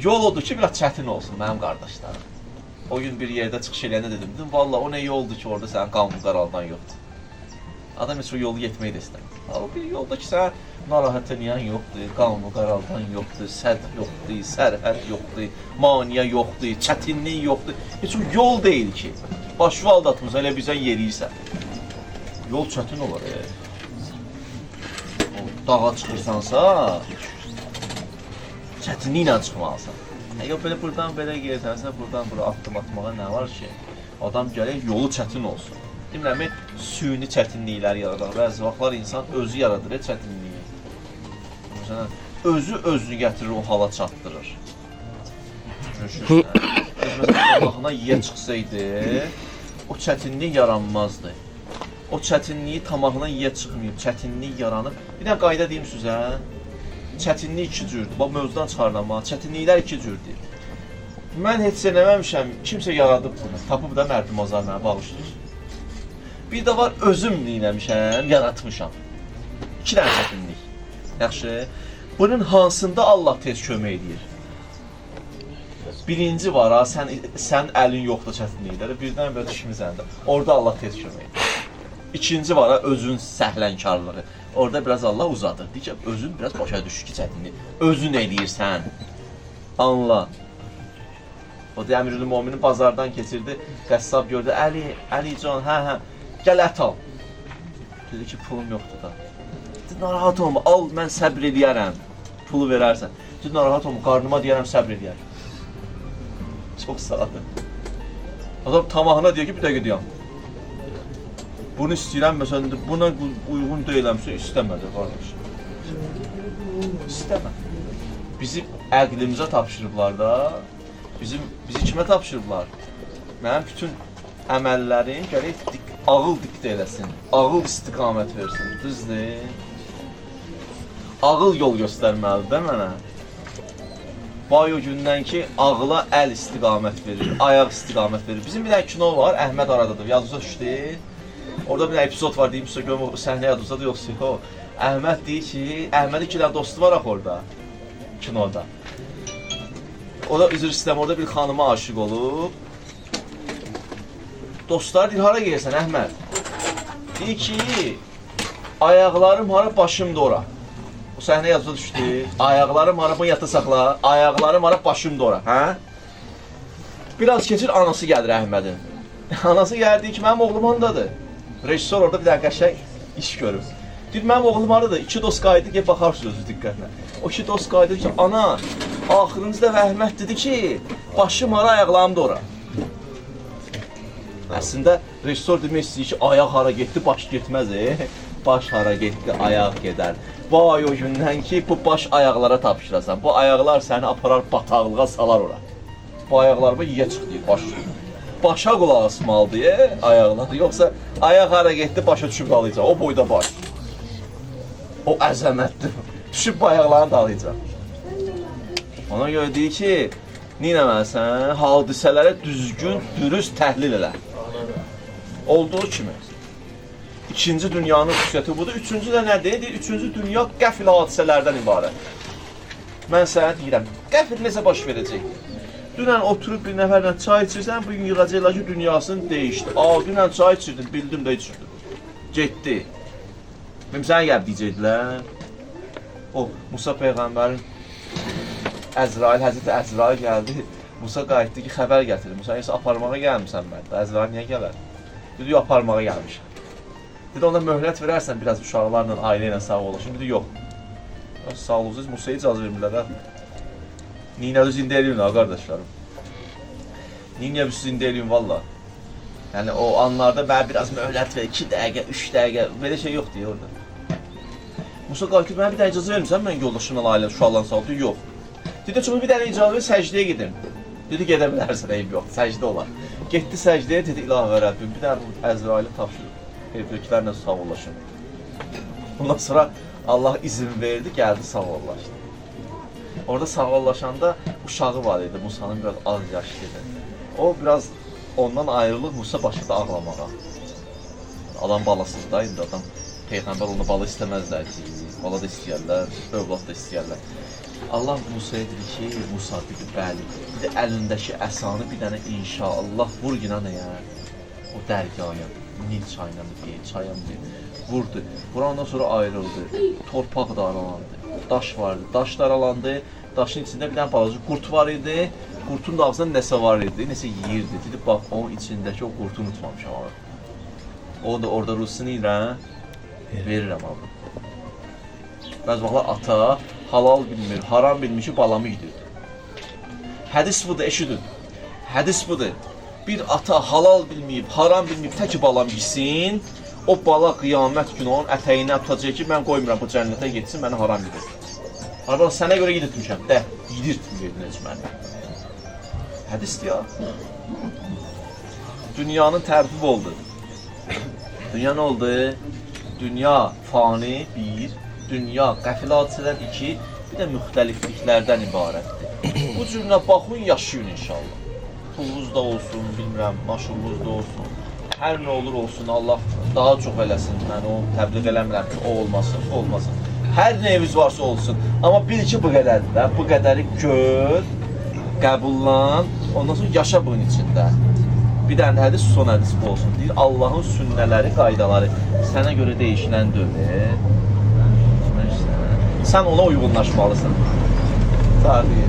Yol odur ki, biraz çətin olsun mənim qardaşlarım. O gün bir yerdə çıxış eləyəndə dedim, valla o nə yoldur ki, orada sənin qanun qaraldan yoxdur. Adam heç o yolu getməyi də istəmir. O bir yolda ki, sən narahat edən yoxdur, qanun qaraldan yoxdur, sədr yoxdur, sərhəd yoxdur, maniyə yoxdur, çətinlik yoxdur. Heç o yol deyil ki, başı aldatmısan, elə bizən yeriyirsən. Yol çətin olur. Dağa çıxırsansa, çətinliklə çıxmalısan. Yox, belə buradan belə gersənsə, buradan bura addım atmağa nə var ki? Adam gərək yolu çətin olsun. Demirəm, süni çətinliklər yaradır. Bəzi vaxtlar insan özü yaradır çətinliyi. Məsələn, özü özünü gətirir, o hala çatdırır. Görüşürsən. Məsələn, baxına yiyə çıxsaydı, o çətinlik yaranmazdı. O çətinliyi tamahına yiyə çıxmayıb, çətinlik yaranıb. Bir dənə qayda deyim sizə. Çətinlik iki cürdür. Bax, mövzudan çıxarlama. Çətinliklər iki cürdür. Mən heç eləməmişəm, kimsə yaradıb bunu. Tapıb da Mərdim Ozar mənə bağışlayır. Bir də var, özüm neyləmişəm, yaratmışam. İki dənə çətinlik. Yaxşı. Bunun hansında Allah tez kömək edir? Birinci var ha, sən əlin yoxdur çətinlikləri, birdən belə düşmüsən də. Orada Allah tez kömək edir. İkinci var ha, özün səhlənkarlığı. Orada biraz Allah uzadır. Deyir ki, özün biraz başa düşür ki, çətinlik. Özün eləyirsən. Anla. O da Əmirül Möminin bazardan keçirdi. Qəssab gördü. Əli can, hə, gəl ət al. Dedi ki, pulum yoxdur da. Dedi, narahat olma, al, mən səbr eləyərəm. Pulu verərsən. Dedi, narahat olma, qarnıma deyərəm, səbr eləyərəm. Çox sadə. Adam tamahına deyir ki, bir dəqiqə deyəm. Bunu istəyirəm, məsələn, buna uyğun deyiləmsə, istəmədi, qardaş. İstəmə. Bizi əqlimizə tapşırıblar da, bizi kimə tapşırıblar? Mənim bütün əməllərim gərək ağıl diktə eləsin, ağıl istiqamət versin, düzdür? Ağıl yol göstərməlidir də mənə. Vay o gündən ki, ağıla əl istiqamət verir, ayaq istiqamət verir. Bizim bir dənə kino var, Əhməd Aradadır, yazıca düşdü. Orada bir epizod var, deyim sizə görüm, o səhnə yadınızdadır yoxsa yox. Əhməd deyir ki, Əhmədin iki dənə dostu var axı orada, kinoda. O da üzr istəyirəm, orada bir xanıma aşiq olub. Dostlar deyir, hara gelirsən Əhməd? Deyir ki, ayaqlarım hara, başım da ora. O səhnə yadınızda düşdü. Ayaqlarım hara, bunu yadda saxla. Ayaqlarım hara, başım da ora. Hə? Biraz keçir, anası gəlir Əhmədin. Anası gəlir, deyir ki, mənim oğlum ondadır. Rejissor orada bir dənə qəşəng iş görür. Deyir, mənim oğlum arıdır, iki dost qayıdır ki, baxarsınız özü diqqətlə. O iki dost qayıdır ki, ana, axırıncıda Əhməd dedi ki, başım hara, ayaqlarım da ora. Əslində, rejissor demək istəyir ki, ayaq hara getdi, baş getməz, baş hara getdi, ayaq gedər. Vay o gündən ki, bu baş ayaqlara tapşırasan, bu ayaqlar səni aparar, bataqlığa salar ora. Bu ayaqlarıma yiyə çıx deyir, baş. Başa qulaq asmalıdır, ayaqlar. Yoxsa ayaq hara getdi, başa düşüb qalayacaq. O boyda baş. O əzəmətdir. Düşüb ayaqlarını dalayacaq. Ona görə deyir ki, neynəməlisən, hadisələrə düzgün, dürüst təhlil elə. Olduğu kimi. İkinci dünyanın xüsusiyyəti budur. Üçüncü də nədir? Üçüncü dünya qəfil hadisələrdən ibarət. Mən sənə deyirəm, qəfil necə baş verəcək? Dünən oturub bir nəfərlə çay içirsən, bugün yığacaqlar ki, dünyasını dəyişdi. Dünən çay içirdin, bildim də içirdim. Getdi. Benim sənə gəlib deyəcəkdilər. O, Musa Peyğəmbərin Həzrəti Əzrail gəldi. Musa qayıtdı ki, xəbər gətirir. Musa, yoxsa aparmağa gəlmişsən məndə. Əzrail niyə gələr? Dedi, yox, aparmağa gəlmişəm. Dedi, onda möhlət verərsən, biraz uşaqlarla, ailə ilə sağ olaşım. Dedi, yox. Sağ olunuz, Musa'ya icazə vermirlər. Ninəli zində eləyin ha, qardaşlarım. Ninə bir zində eləyin, valla. Yəni, o anlarda mənə biraz möhlət ver, 2 dəqiqə, 3 dəqiqə, belə şey yox deyə orada. Musa qayıtıb, mənə bir dənə icazə vermirsən, mən yoldaşımla ailə, uşaqlarla sağ oldu, yox. Dedi, çünki bir dənə icazə ver, səcdəyə gedin. Dedi, gedə bilərsən, eyb yox, səcdə olar. Getdi səcdəyə, dedi, ilahə Rəbbim, bir dənə bu Əzraili tapşırıb, evdəkilərlə sağ olaşım. Ondan sonra Allah izin verdi, gəldi sağ olaşdı. Orada sağollaşanda uşağı var idi, Musa'nın biraz az yaşlıydı. O biraz ondan ayrılıq, Musa başladı ağlamağa. Adam balasız da indi, adam Peyğəmbər onu bala istəməzlər ki, bala da istəyərlər, övlad da istəyərlər. Allah Musa'ya dedi ki, Musa dedi, bəli, bir də əlindəki əsanı bir dənə inşallah vur yine ne ya? O dərgaya, Nil çayına mı deyil, çaya mı deyil, vurdu. Vurandan sonra ayrıldı, torpaq da aralandı, daş vardı, daş da aralandı, daşın içində bir dənə balaca qurt var idi, qurtun da ağzında nəsə var idi, nəsə yeyirdi. Dedi, bax, onun içindəki o qurtu unutmamışam abi. O da orada rusunu ilə verirəm abi. Bəzi vaxtlar ata halal bilmir, haram bilmir ki, balamı gidirdi. Hədis budur, eşidin. Hədis budur. Bir ata halal bilməyib, haram bilməyib, tək balam yesin, o bala qiyamət günü onun ətəyinə tutacaq ki, mən qoymuram bu cənnətə getsin, məni haram yedir. Arada sənə görə yedirtmişəm, də, yedirtməyəcək məni. Hədisdir ya. Dünyanın tərtib oldu. Dünya nə oldu? Dünya fani, bir, dünya qəfil hadisədən, iki, bir də müxtəlifliklərdən ibarətdir. Bu cürünə baxın, yaşayın inşallah. Pulunuz da olsun, bilmirəm, maşınınız da olsun. Hər nə olur olsun, Allah daha çox eləsin. Mən o təbliğ eləmirəm ki, o olmasın, o olmasın. Hər nəyiniz varsa olsun. Amma bil ki, bu qədərdir də. Bu qədəri gör, qəbullan, ondan sonra yaşa bunun içində. Bir dənə hədis, son hədis bu olsun. Deyir, Allahın sünnələri, qaydaları sənə görə değişilən dövr. Sən ona uyğunlaşmalısan. Tarih.